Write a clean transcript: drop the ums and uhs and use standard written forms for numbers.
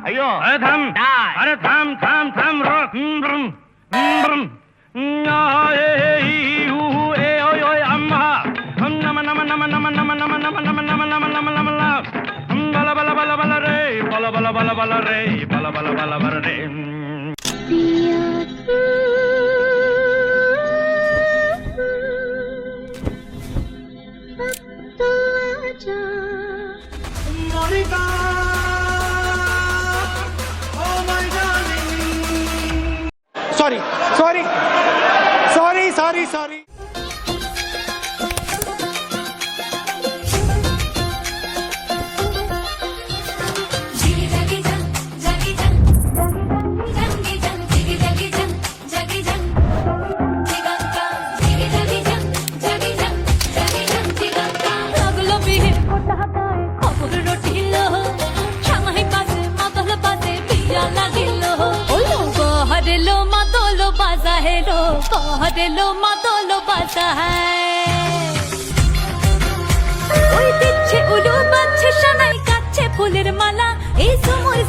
अयो अरे थाम डाय अरे थाम थाम थाम रो अम्मा नम नम नम नम नम नम नम नम नम नम नम नम बला बला बला बला रे बला बला बला बला रे बला बला बला बला रे Sorry, sorry, sorry, sorry, sorry. Hello মাদলো বাজা ওই দিচ্ছে উলু বাজছে সানাই কাচ্ছে ফুলের মালা এই সময়